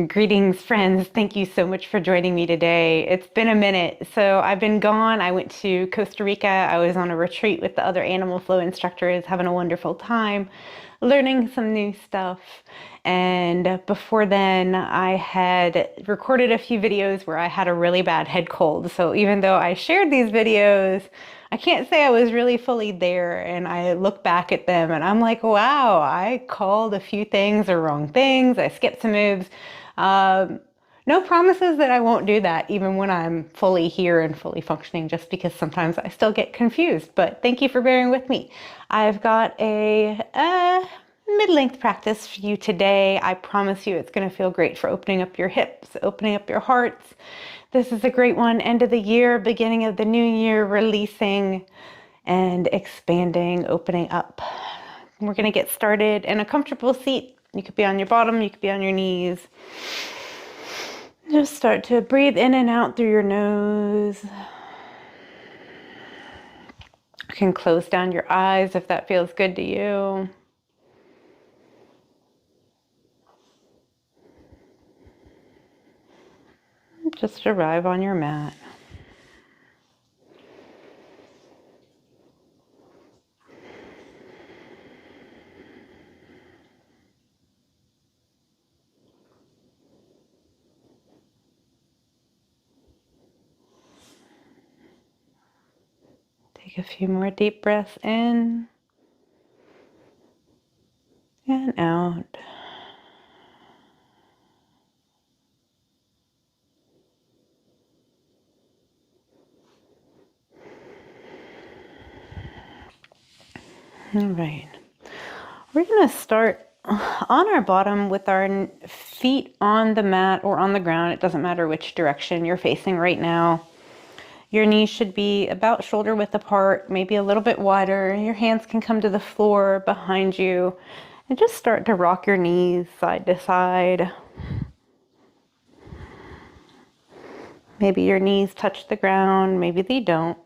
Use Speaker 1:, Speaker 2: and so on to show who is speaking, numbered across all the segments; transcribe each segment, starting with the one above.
Speaker 1: Greetings, friends. Thank you so much for joining me today. It's been a minute. So I've been gone. I went to Costa Rica. I was on a retreat with the other animal flow instructors, having a wonderful time, learning some new stuff. And before then, I had recorded a few videos where I had a really bad head cold. So even though I shared these videos, I can't say I was really fully there. And I look back at them and I'm like, wow, I called a few things or wrong things. I skipped some moves. Um, no promises that I won't do that even when I'm fully here and fully functioning, just because sometimes I still get confused. But thank you for bearing with me. I've got a mid-length practice for you today. I promise you it's going to feel great for opening up your hips, opening up your hearts. This is a great one. End of the year, beginning of the new year, releasing and expanding, opening up. We're going to get started in a comfortable seat. You could be on your bottom, you could be on your knees. Just start to breathe in and out through your nose. You can close down your eyes if that feels good to you. Just arrive on your mat. Take a few more deep breaths in and out. All right. We're going to start on our bottom with our feet on the mat or on the ground. It doesn't matter which direction you're facing right now. Your knees should be about shoulder width apart, maybe a little bit wider. Your hands can come to the floor behind you and just start to rock your knees side to side. Maybe your knees touch the ground, maybe they don't.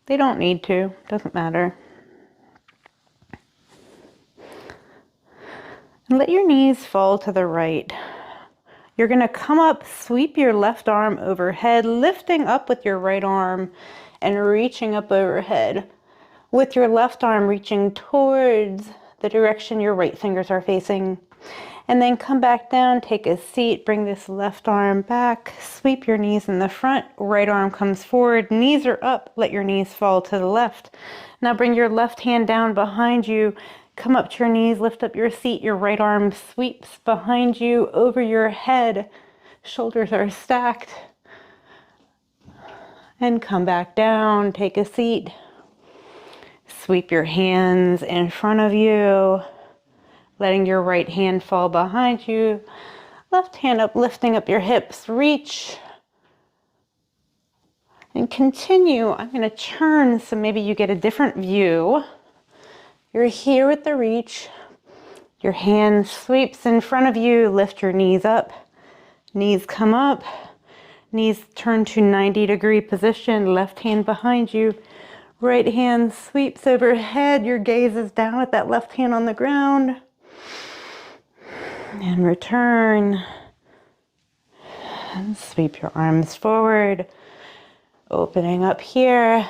Speaker 1: They don't need to, doesn't matter. And let your knees fall to the right. You're going to come up, sweep your left arm overhead, lifting up with your right arm and reaching up overhead. With your left arm reaching towards the direction your right fingers are facing. And then come back down, take a seat, bring this left arm back, sweep your knees in the front, right arm comes forward, knees are up, let your knees fall to the left. Now bring your left hand down behind you, come up to your knees, lift up your seat, your right arm sweeps behind you, over your head, shoulders are stacked. And come back down, take a seat. Sweep your hands in front of you, letting your right hand fall behind you. Left hand up, lifting up your hips, reach. And continue. I'm going to turn so maybe you get a different view. You're here with the reach. Your hand sweeps in front of you. Lift your knees up. Knees come up. Knees turn to 90-degree position. Left hand behind you. Right hand sweeps overhead. Your gaze is down with that left hand on the ground. And return. And sweep your arms forward. Opening up here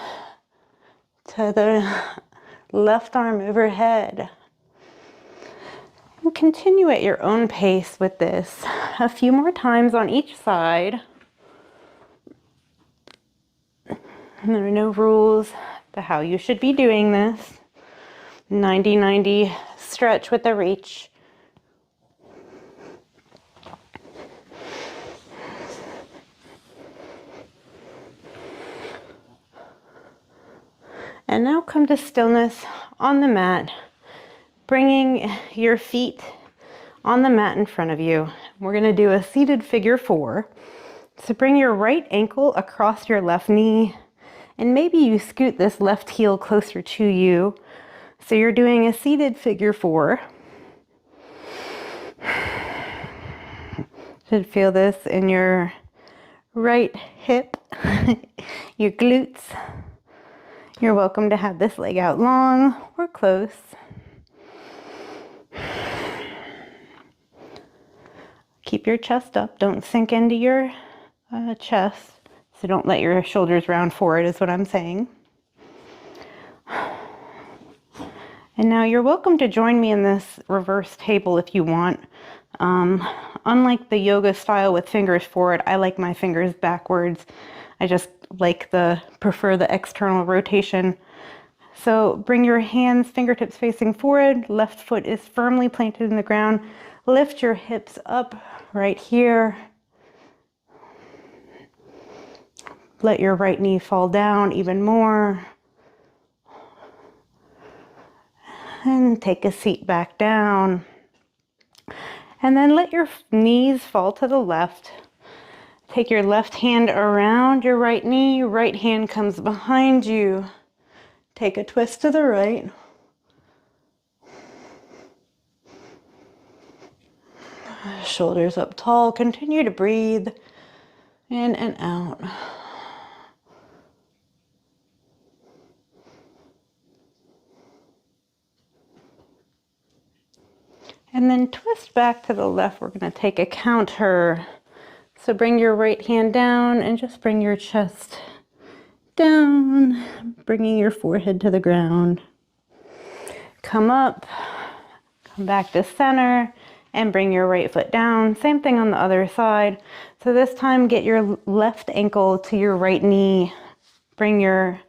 Speaker 1: to the left arm overhead. And continue at your own pace with this. A few more times on each side. And there are no rules to how you should be doing this. 90-90 stretch with the reach. And now come to stillness on the mat, bringing your feet on the mat in front of you. We're going to do a seated figure 4. So bring your right ankle across your left knee, and maybe you scoot this left heel closer to you. So you're doing a seated figure 4. Should feel this in your right hip, your glutes. You're welcome to have this leg out long or close. keep your chest up. Don't sink into your chest. So don't let your shoulders round forward is what I'm saying. And now you're welcome to join me in this reverse table if you want. Unlike the yoga style with fingers forward, I like my fingers backwards. I just prefer the external rotation. So bring your hands, fingertips facing forward. Left foot is firmly planted in the ground. Lift your hips up right here. Let your right knee fall down even more. And take a seat back down. And then let your knees fall to the left. Take your left hand around your right knee. Right hand comes behind you. Take a twist to the right. Shoulders up tall. Continue to breathe in and out. And then twist back to the left. We're going to take a counter. So bring your right hand down and just bring your chest down, bringing your forehead to the ground. Come up, come back to center, and bring your right foot down. Same thing on the other side. So this time get your left ankle to your right knee. Bring your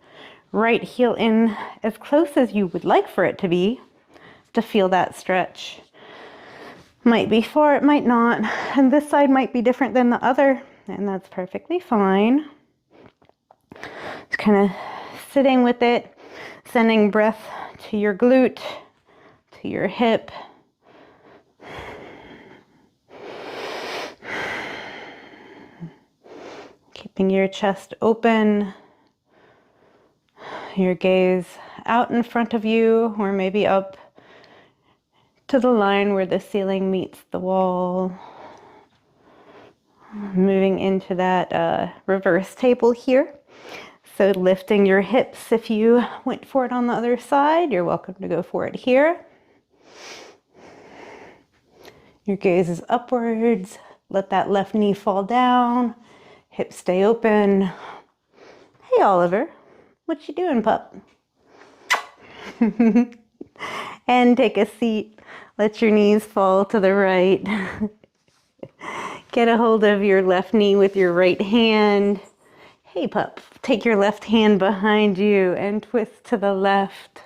Speaker 1: right heel in as close as you would like for it to be to feel that stretch. Might be far, it might not. And this side might be different than the other, and that's perfectly fine. Just kind of sitting with it, sending breath to your glute, to your hip. Keeping your chest open, your gaze out in front of you, or maybe up to the line where the ceiling meets the wall. Moving into that reverse table here. So lifting your hips, if you went for it on the other side, you're welcome to go for it here. Your gaze is upwards. Let that left knee fall down. Hips stay open. Hey, Oliver. What you doing, pup? And take a seat. Let your knees fall to the right. Get a hold of your left knee with your right hand. Hey, pup. Take your left hand behind you and twist to the left.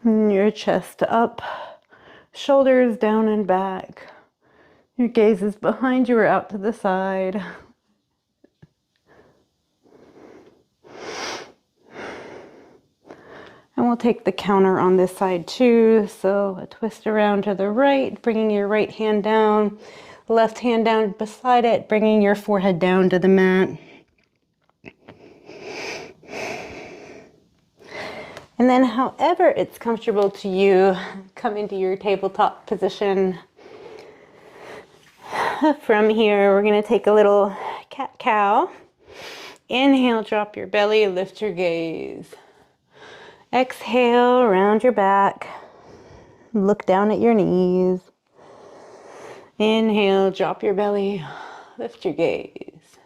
Speaker 1: And your chest up, shoulders down and back. Your gaze is behind you or out to the side. And we'll take the counter on this side too. So a twist around to the right, bringing your right hand down, left hand down beside it, bringing your forehead down to the mat. And then however it's comfortable to you, come into your tabletop position. From here, we're going to take a little cat-cow. Inhale, drop your belly, lift your gaze. Exhale, round your back. Look down at your knees. Inhale, drop your belly, lift your gaze.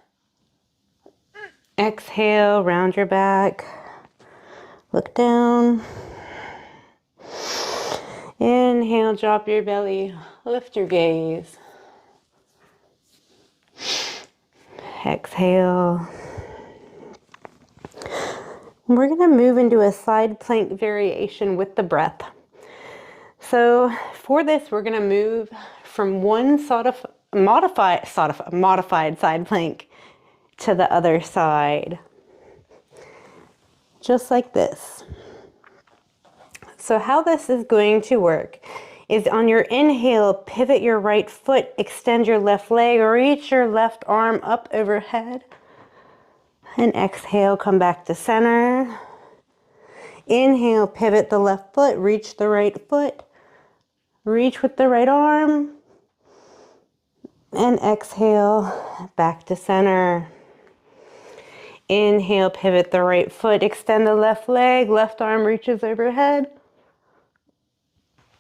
Speaker 1: Exhale, round your back. Look down. Inhale, drop your belly, lift your gaze. Exhale. We're going to move into a side plank variation with the breath. So for this, we're going to move from one sort of modified side plank to the other side. Just like this. So how this is going to work is on your inhale, pivot your right foot, extend your left leg, reach your left arm up overhead. And exhale, come back to center. Inhale, pivot the left foot, reach the right foot. Reach with the right arm. And exhale, back to center. Inhale, pivot the right foot, extend the left leg, left arm reaches overhead.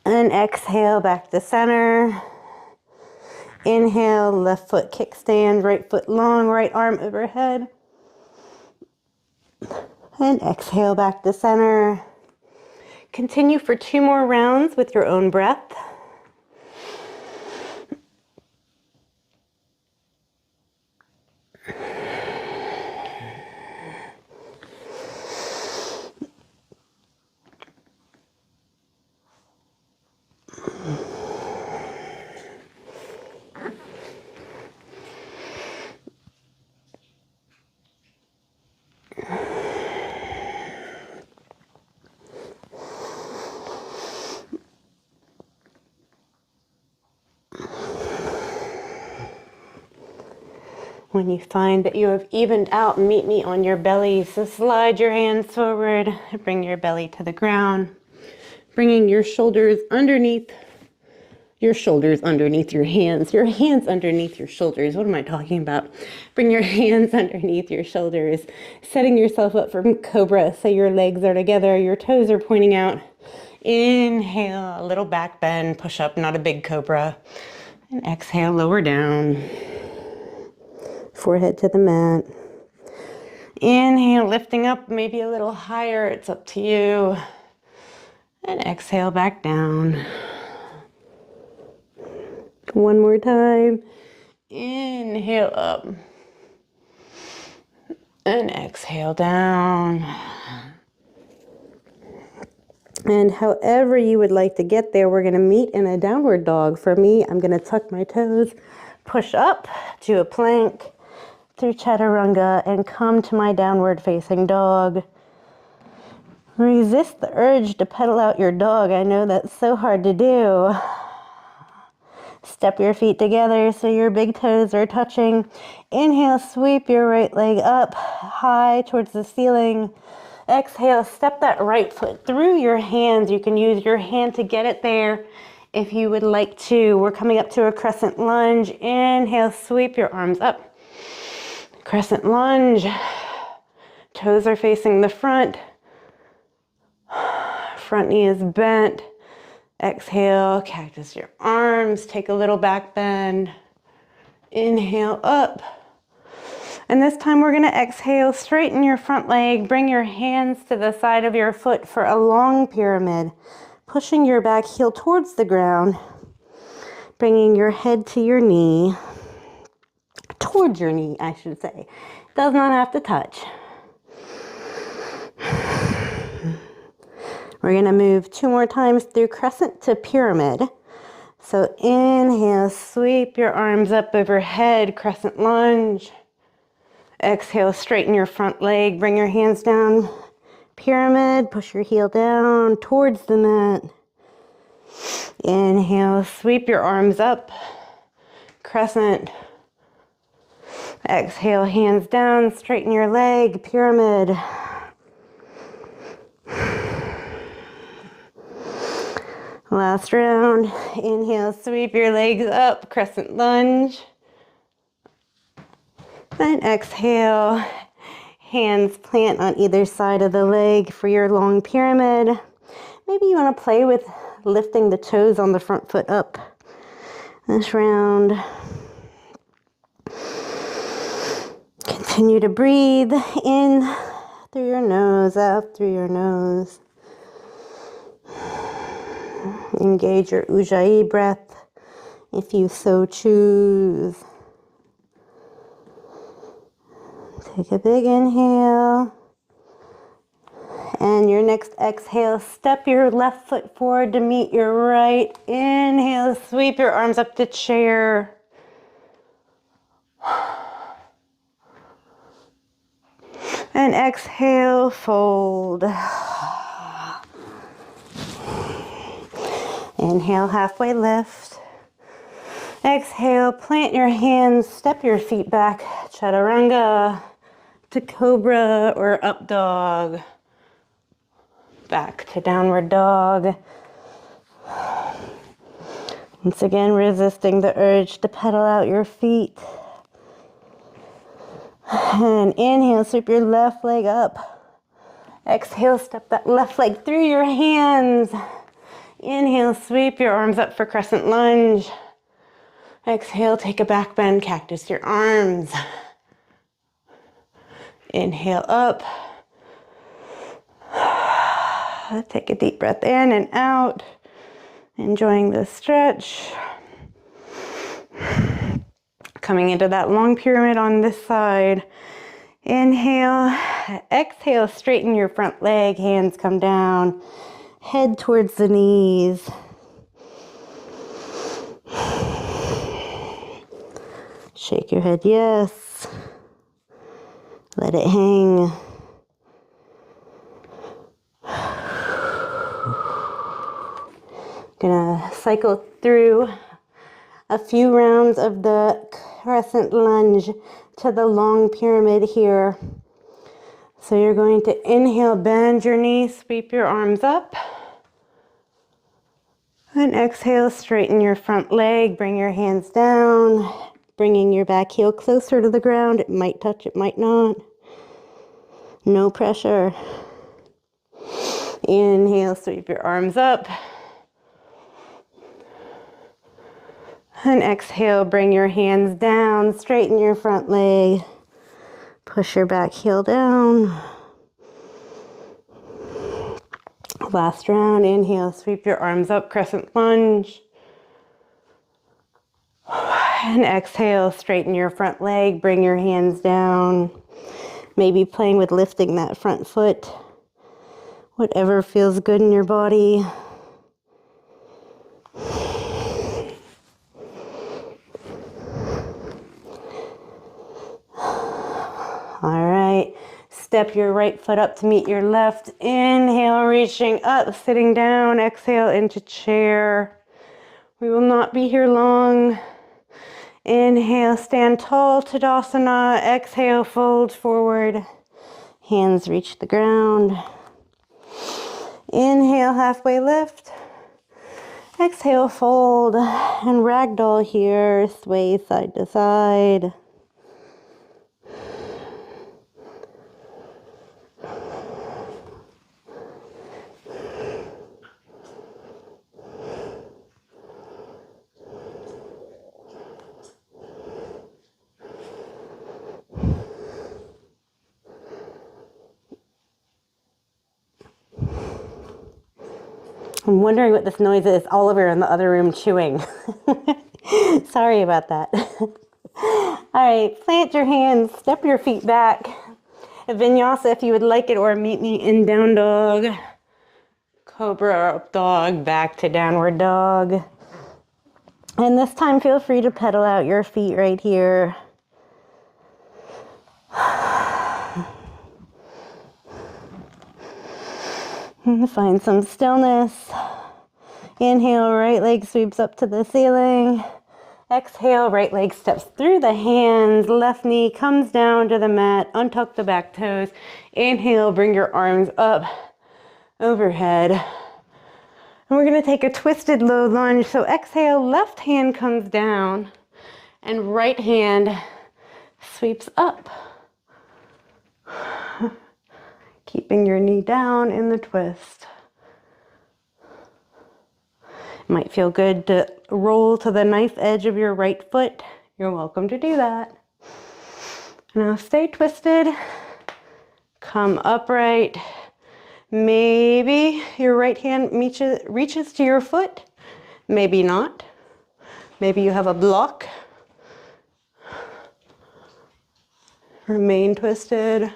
Speaker 1: And exhale, back to center. Inhale, left foot kickstand, right foot long, right arm overhead. And exhale, back to center. Continue for 2 more rounds with your own breath. When you find that you have evened out, meet me on your belly. So slide your hands forward, bring your belly to the ground, bringing your shoulders underneath your hands underneath your shoulders. What am I talking about? Bring your hands underneath your shoulders, setting yourself up for cobra. So your legs are together, your toes are pointing out. Inhale, a little back bend, push up, not a big cobra. And exhale, lower down. Forehead to the mat. Inhale, lifting up, maybe a little higher. It's up to you. And exhale, back down. One more time. Inhale up. And exhale down. And however you would like to get there, we're going to meet in a downward dog. For me, I'm going to tuck my toes, push up to a plank, through chaturanga, and come to my downward facing dog. Resist the urge to pedal out your dog. I know that's so hard to do. Step your feet together so your big toes are touching. Inhale, sweep your right leg up high towards the ceiling. Exhale, step that right foot through your hands. You can use your hand to get it there if you would like to. We're coming up to a crescent lunge. Inhale, sweep your arms up. Crescent lunge. Toes are facing the front. Front knee is bent. Exhale, cactus your arms. Take a little back bend. Inhale up. And this time we're going to exhale, straighten your front leg. Bring your hands to the side of your foot for a long pyramid. Pushing your back heel towards the ground. Bringing your head to your knee. Towards your knee, I should say. Does not have to touch. We're going to move 2 more times through crescent to pyramid. So inhale, sweep your arms up overhead, crescent lunge. Exhale, straighten your front leg, bring your hands down. Pyramid, push your heel down towards the mat. Inhale, sweep your arms up, crescent. Exhale, hands down, straighten your leg, pyramid. Last round. Inhale, sweep your legs up, crescent lunge. And exhale, hands plant on either side of the leg for your long pyramid. Maybe you want to play with lifting the toes on the front foot up this round. Continue to breathe in through your nose, out through your nose. Engage your Ujjayi breath if you so choose. Take a big inhale. And your next exhale, step your left foot forward to meet your right. Inhale, sweep your arms up to chair. And exhale, fold. Inhale, halfway lift. Exhale, plant your hands, step your feet back, chaturanga to cobra or up dog. Back to downward dog. Once again, resisting the urge to pedal out your feet. And inhale, sweep your left leg up. Exhale, step that left leg through your hands. Inhale, sweep your arms up for crescent lunge. Exhale, take a back bend, cactus your arms. Inhale up. Take a deep breath in and out. Enjoying this stretch. Coming into that long pyramid on this side. Inhale. Exhale, straighten your front leg. Hands come down. Head towards the knees. Shake your head yes. Let it hang. Gonna cycle through a few rounds of the crescent lunge to the long pyramid here. So you're going to inhale, bend your knees, sweep your arms up. And exhale, straighten your front leg, bring your hands down, bringing your back heel closer to the ground. It might touch, it might not. No pressure. Inhale, sweep your arms up. And exhale, bring your hands down, straighten your front leg, push your back heel down. Last round, inhale, sweep your arms up, crescent lunge. And exhale, straighten your front leg, bring your hands down. Maybe playing with lifting that front foot, whatever feels good in your body. All right, step your right foot up to meet your left. Inhale, reaching up, sitting down. Exhale into chair. We will not be here long. Inhale, stand tall, Tadasana. Exhale, fold forward. Hands reach the ground. Inhale, halfway lift. Exhale, fold. And ragdoll here, sway side to side. I'm wondering what this noise is. Oliver in the other room chewing. Sorry about that. All right, plant your hands, step your feet back. Vinyasa if you would like it, or meet me in down dog. Cobra up dog, back to downward dog. And this time feel free to pedal out your feet right here. Find some stillness. Inhale, right leg sweeps up to the ceiling. Exhale, right leg steps through the hands. Left knee comes down to the mat. Untuck the back toes. Inhale, bring your arms up overhead. And we're going to take a twisted low lunge. So exhale, left hand comes down and right hand sweeps up. Keeping your knee down in the twist. It might feel good to roll to the knife edge of your right foot. You're welcome to do that. Now stay twisted. Come upright. Maybe your right hand reaches to your foot. Maybe not. Maybe you have a block. Remain twisted.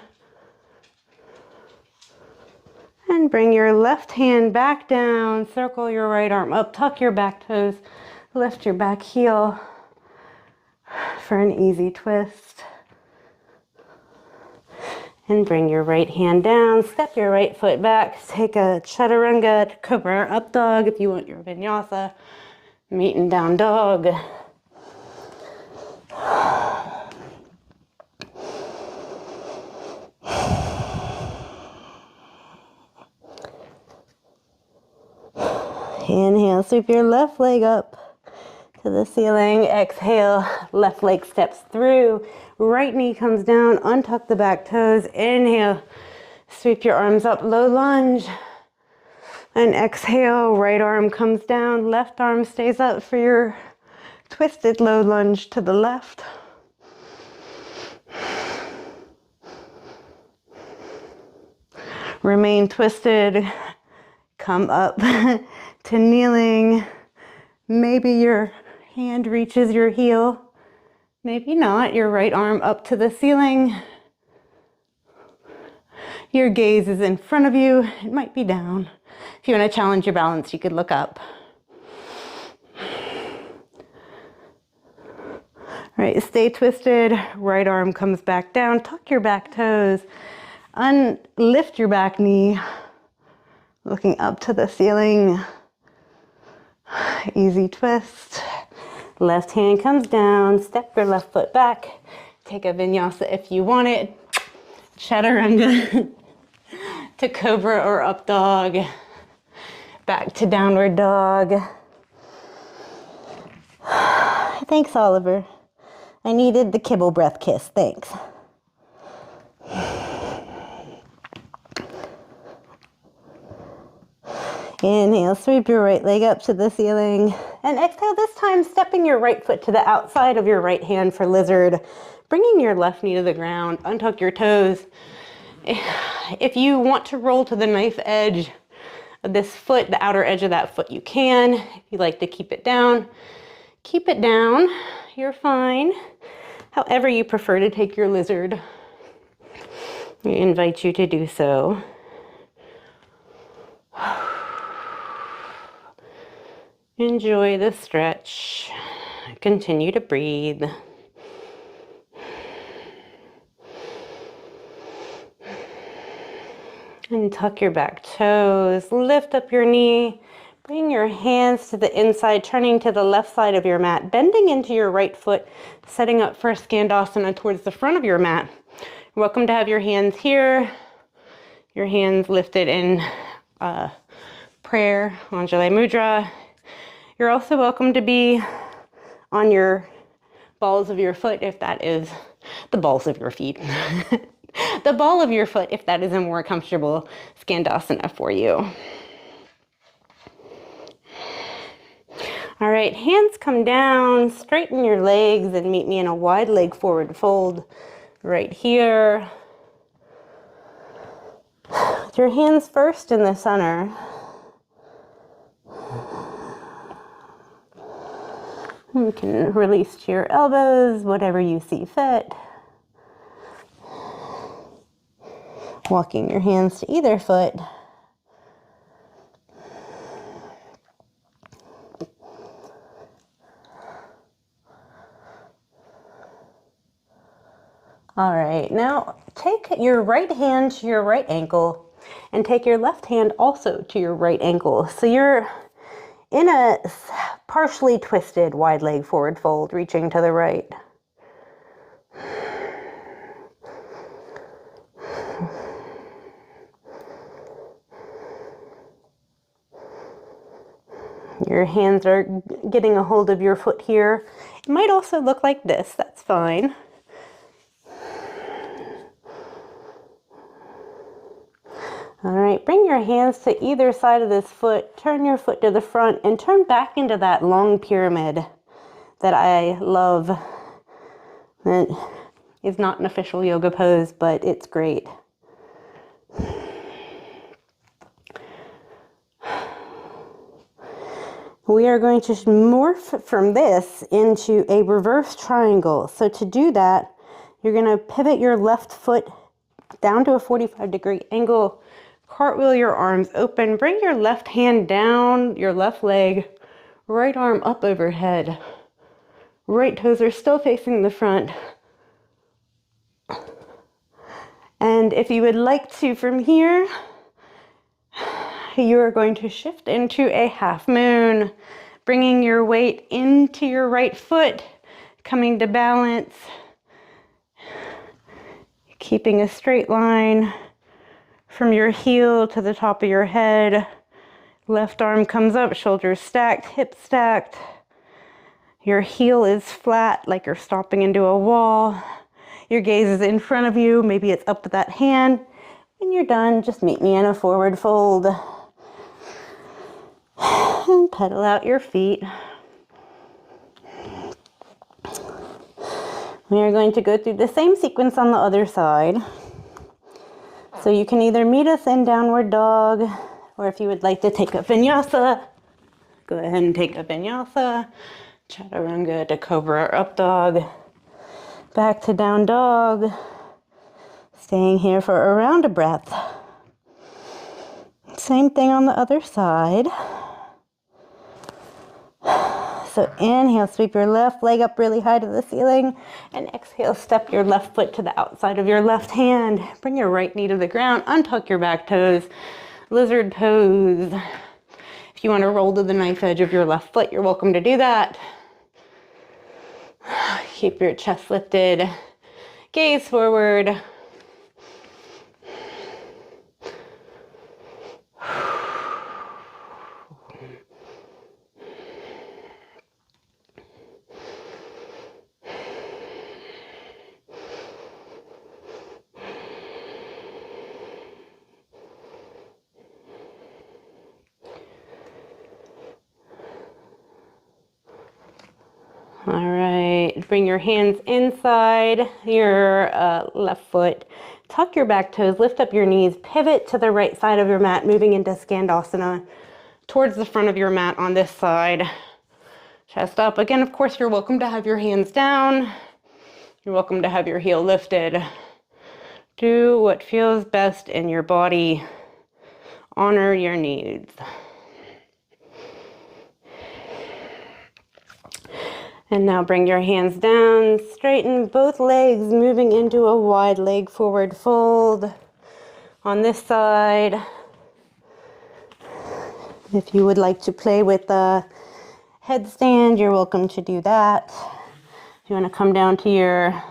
Speaker 1: And bring your left hand back down, circle your right arm up, tuck your back toes, lift your back heel for an easy twist. And bring your right hand down, step your right foot back, take a chaturanga, cobra up dog if you want your vinyasa, meet in down dog. Inhale, sweep your left leg up to the ceiling. Exhale, Left leg steps through. Right knee comes down. Untuck the back toes. Inhale. Sweep your arms up. Low lunge. And exhale. Right arm comes down. Left arm stays up for your twisted low lunge to the left. Remain twisted. Come up to kneeling. Maybe your hand reaches your heel. Maybe not. Your right arm up to the ceiling. Your gaze is in front of you. It might be down. If you want to challenge your balance, you could look up. All right, stay twisted. Right arm comes back down. Tuck your back toes. Lift your back knee. Looking up to the ceiling. Easy twist. Left hand comes down. Step your left foot back. Take a vinyasa if you want it. Chaturanga to cobra or up dog. Back to downward dog. Thanks, Oliver. I needed the kibble breath kiss. Thanks. Inhale, sweep your right leg up to the ceiling. And exhale, this time stepping your right foot to the outside of your right hand for lizard. Bringing your left knee to the ground. Untuck your toes. If you want to roll to the knife edge of this foot, the outer edge of that foot, you can. If you like to keep it down, keep it down. You're fine. However you prefer to take your lizard, I invite you to do so. Enjoy the stretch. Continue to breathe. And tuck your back toes. Lift up your knee. Bring your hands to the inside, turning to the left side of your mat, bending into your right foot, setting up for Skandasana towards the front of your mat. You're welcome to have your hands here, your hands lifted in prayer, Anjali Mudra. You're also welcome to be on your balls of your foot if that is the balls of your feet. The ball of your foot if that is a more comfortable Skandasana for you. All right, hands come down, straighten your legs and meet me in a wide leg forward fold right here. With your hands first in the center. You can release to your elbows, whatever you see fit. Walking your hands to either foot. All right, now take your right hand to your right ankle and take your left hand also to your right ankle. So you're in a partially twisted wide leg forward fold, reaching to the right. Your hands are getting a hold of your foot here. It might also look like this, that's fine. All right, bring your hands to either side of this foot, turn your foot to the front and turn back into that long pyramid that I love. It is not an official yoga pose, but it's great. We are going to morph from this into a reverse triangle. So to do that, you're going to pivot your left foot down to a 45-degree angle. Cartwheel your arms open. Bring your left hand down your left leg. Right arm up overhead. Right toes are still facing the front. And if you would like to from here, you are going to shift into a half moon, bringing your weight into your right foot, coming to balance, keeping a straight line from your heel to the top of your head. Left arm comes up, shoulders stacked, hips stacked. Your heel is flat, like you're stomping into a wall. Your gaze is in front of you. Maybe it's up with that hand. When you're done, just meet me in a forward fold. And pedal out your feet. We are going to go through the same sequence on the other side. So you can either meet us in downward dog, or if you would like to take a vinyasa, go ahead and take a vinyasa. Chaturanga to cobra or up dog. Back to down dog. Staying here for around a breath. Same thing on the other side. So inhale, sweep your left leg up really high to the ceiling, and exhale, step your left foot to the outside of your left hand. Bring your right knee to the ground, untuck your back toes, lizard pose. If you want to roll to the knife edge of your left foot, you're welcome to do that. Keep your chest lifted, gaze forward. All right, bring your hands inside your left foot. Tuck your back toes, lift up your knees, pivot to the right side of your mat, moving into Skandasana towards the front of your mat on this side. Chest up. Again, of course, you're welcome to have your hands down. You're welcome to have your heel lifted. Do what feels best in your body. Honor your needs. And now bring your hands down, straighten both legs, moving into a wide leg forward fold. On this side, if you would like to play with the headstand, you're welcome to do that. If you want to come down to your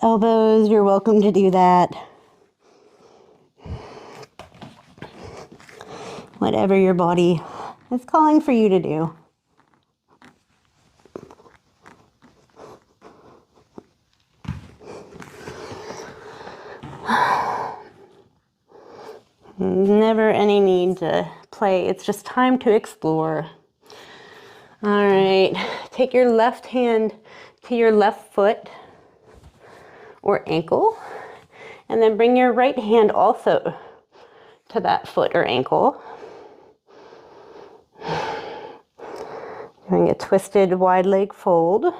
Speaker 1: elbows, you're welcome to do that. Whatever your body is calling for you to do. Never any need to play. It's just time to explore. All right, take your left hand to your left foot or ankle, and then bring your right hand also to that foot or ankle. Doing a twisted wide leg fold.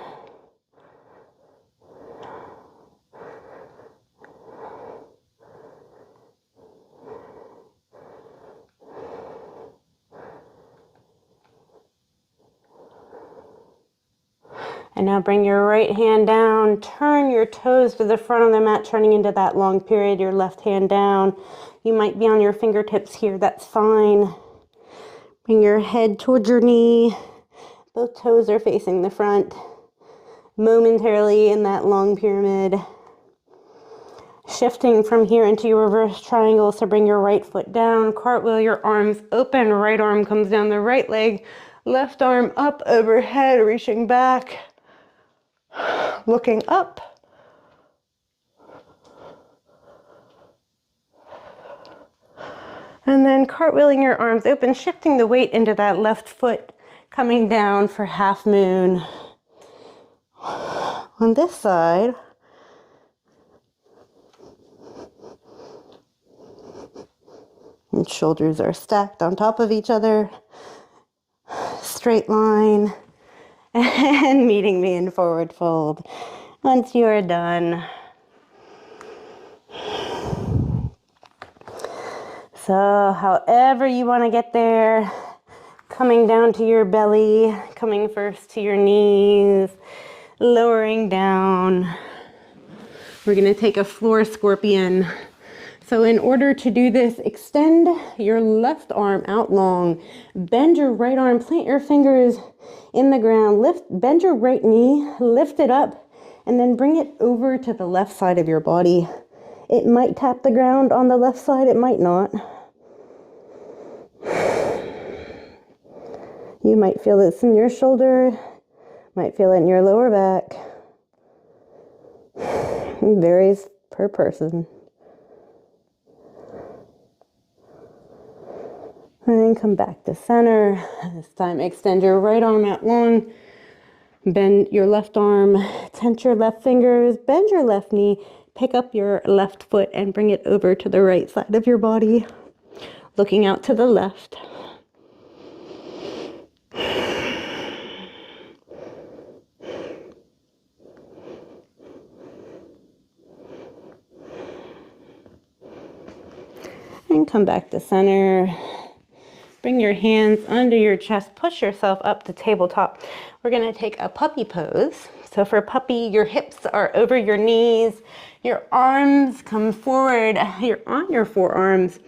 Speaker 1: And now bring your right hand down, turn your toes to the front of the mat, turning into that long period, your left hand down. You might be on your fingertips here, that's fine. Bring your head towards your knee. Both toes are facing the front. Momentarily in that long pyramid. Shifting from here into your reverse triangle, so bring your right foot down, cartwheel your arms open, right arm comes down the right leg, left arm up overhead, reaching back. Looking up. And then cartwheeling your arms open, shifting the weight into that left foot, coming down for half moon. On this side, and shoulders are stacked on top of each other, straight line. And meeting me in forward fold. Once you are done. So however you want to get there, coming down to your belly, coming first to your knees, lowering down. We're going to take a floor scorpion. So in order to do this, extend your left arm out long, bend your right arm, plant your fingers in the ground, bend your right knee, lift it up, and then bring it over to the left side of your body. It might tap the ground on the left side, it might not. You might feel this in your shoulder. Might feel it in your lower back. It varies per person. And then come back to center. This time extend your right arm out long. Bend your left arm, tense your left fingers, bend your left knee, pick up your left foot and bring it over to the right side of your body, looking out to the left. And come back to center. Bring your hands under your chest, push yourself up to tabletop. We're gonna take a puppy pose. So for puppy, your hips are over your knees, your arms come forward, you're on your forearms.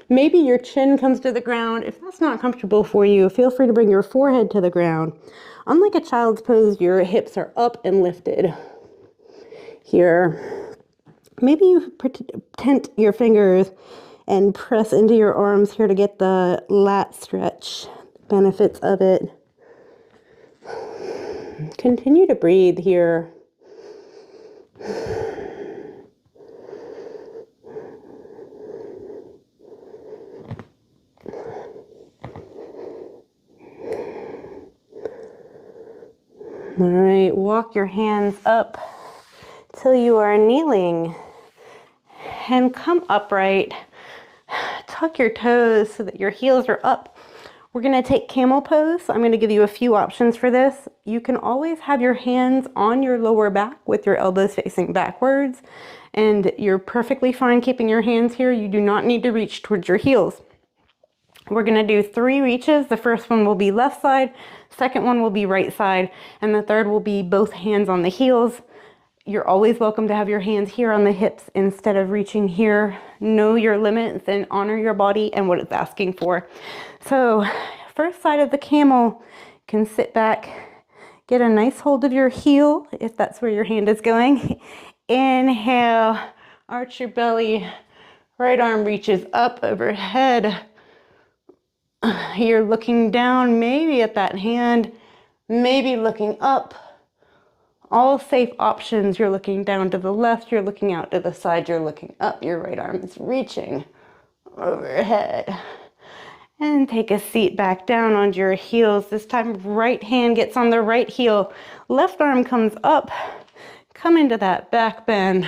Speaker 1: Maybe your chin comes to the ground. If that's not comfortable for you, feel free to bring your forehead to the ground. Unlike a child's pose, your hips are up and lifted. Here, maybe you tent your fingers and press into your arms here to get the lat stretch, benefits of it. Continue to breathe here. All right, walk your hands up till you are kneeling and come upright. Tuck your toes so that your heels are up. We're going to take camel pose. I'm going to give you a few options for this. You can always have your hands on your lower back with your elbows facing backwards, and you're perfectly fine keeping your hands here. You do not need to reach towards your heels. We're going to do 3 reaches. The first one will be left side, second one will be right side, and the third will be both hands on the heels. You're always welcome to have your hands here on the hips instead of reaching here. Know your limits and honor your body and what it's asking for. So first side of the camel, you can sit back, get a nice hold of your heel if that's where your hand is going. Inhale, arch your belly, right arm reaches up overhead. You're looking down maybe at that hand, maybe looking up. All safe options. You're looking down to the left, you're looking out to the side, you're looking up, your right arm is reaching overhead. And take a seat back down onto your heels. This time right hand gets on the right heel, left arm comes up, come into that back bend,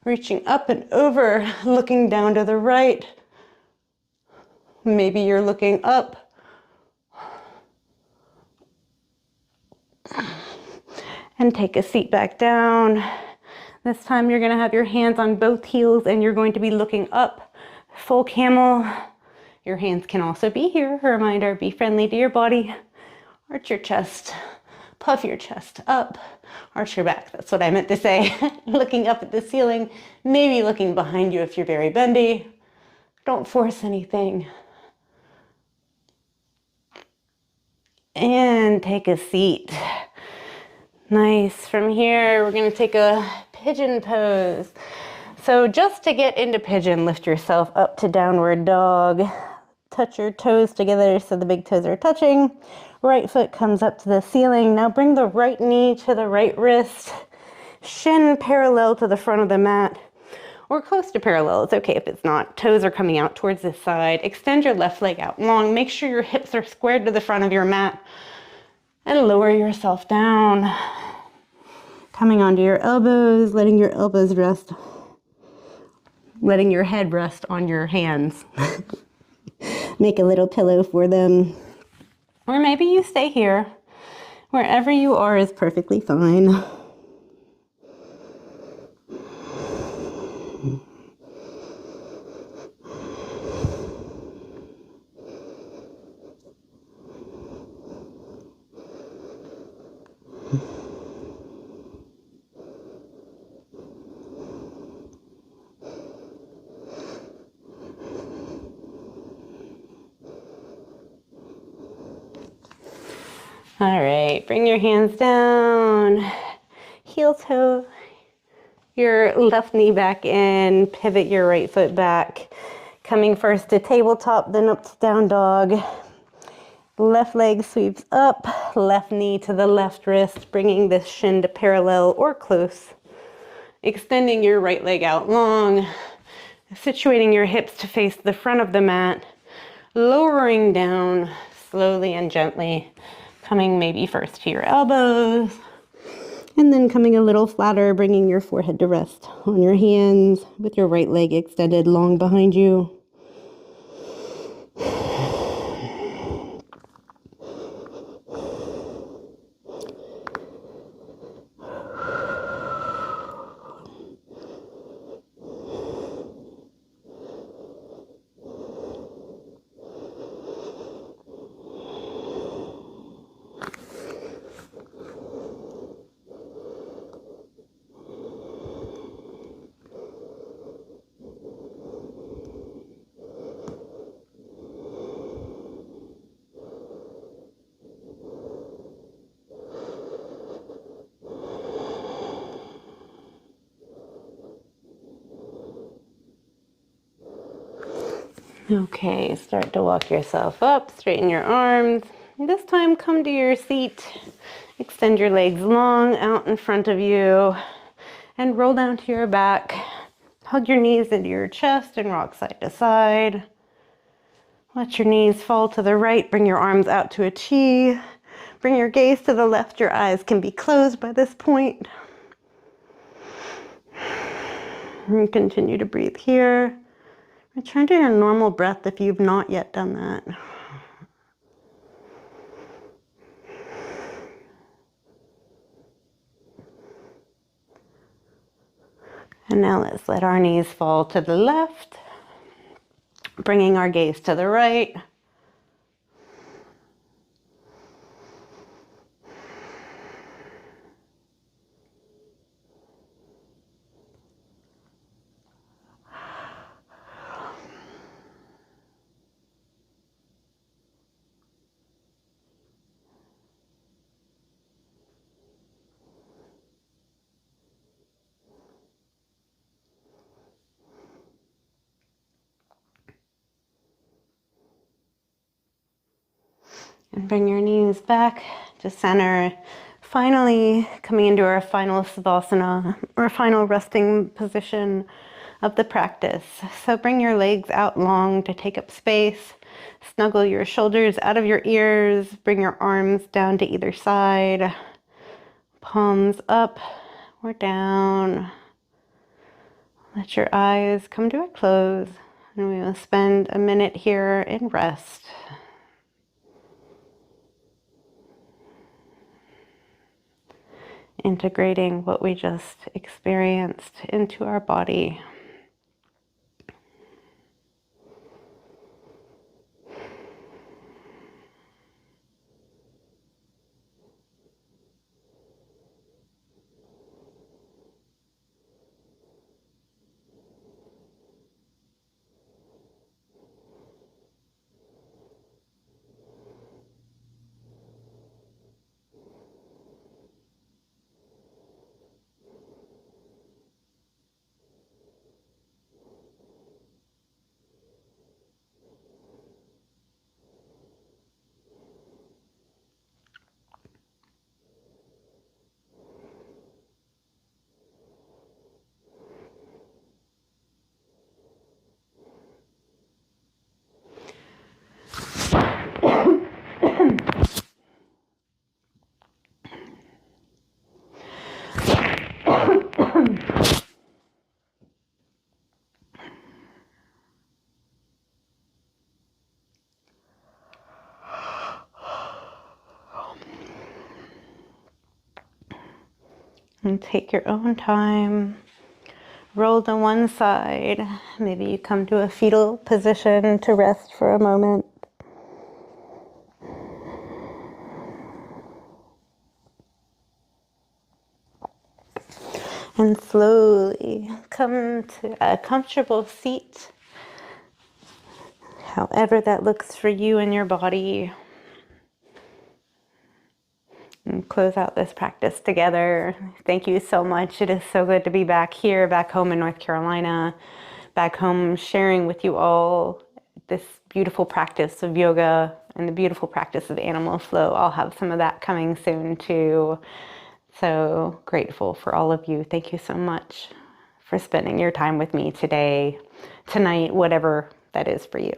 Speaker 1: reaching up and over, looking down to the right. Maybe you're looking up. And take a seat back down. This time you're gonna have your hands on both heels and you're going to be looking up, full camel. Your hands can also be here. A reminder, be friendly to your body. Arch your chest, puff your chest up, arch your back. That's what I meant to say. Looking up at the ceiling, maybe looking behind you if you're very bendy. Don't force anything. And take a seat. Nice. From here, we're going to take a pigeon pose. So just to get into pigeon, lift yourself up to downward dog. Touch your toes together so the big toes are touching. Right foot comes up to the ceiling. Now bring the right knee to the right wrist. Shin parallel to the front of the mat, or close to parallel. It's okay if it's not. Toes are coming out towards this side. Extend your left leg out long. Make sure your hips are squared to the front of your mat. And lower yourself down. Coming onto your elbows, letting your elbows rest. Letting your head rest on your hands. Make a little pillow for them. Or maybe you stay here. Wherever you are is perfectly fine. All right, bring your hands down, heel toe, your left knee back in, pivot your right foot back, coming first to tabletop, then up to down dog. Left leg sweeps up, left knee to the left wrist, bringing this shin to parallel or close. Extending your right leg out long, situating your hips to face the front of the mat, lowering down slowly and gently, coming maybe first to your elbows, and then coming a little flatter, bringing your forehead to rest on your hands with your right leg extended long behind you. Okay, start to walk yourself up, straighten your arms. This time come to your seat, extend your legs long out in front of you, and roll down to your back. Hug your knees into your chest and rock side to side. Let your knees fall to the right, bring your arms out to a T. Bring your gaze to the left, your eyes can be closed by this point. And continue to breathe here. Return to your normal breath if you've not yet done that. And now let's let our knees fall to the left, bringing our gaze to the right. And bring your knees back to center. Finally, coming into our final Savasana, or final resting position of the practice. So bring your legs out long to take up space. Snuggle your shoulders out of your ears. Bring your arms down to either side. Palms up or down. Let your eyes come to a close. And we will spend a minute here in rest. Integrating what we just experienced into our body. And take your own time. Roll to one side. Maybe you come to a fetal position to rest for a moment. And slowly come to a comfortable seat, however that looks for you and your body. And close out this practice together. Thank you so much. It is so good to be back here, back home in North Carolina, back home sharing with you all this beautiful practice of yoga and the beautiful practice of animal flow. I'll have some of that coming soon too. So grateful for all of you. Thank you so much for spending your time with me today, tonight, whatever that is for you.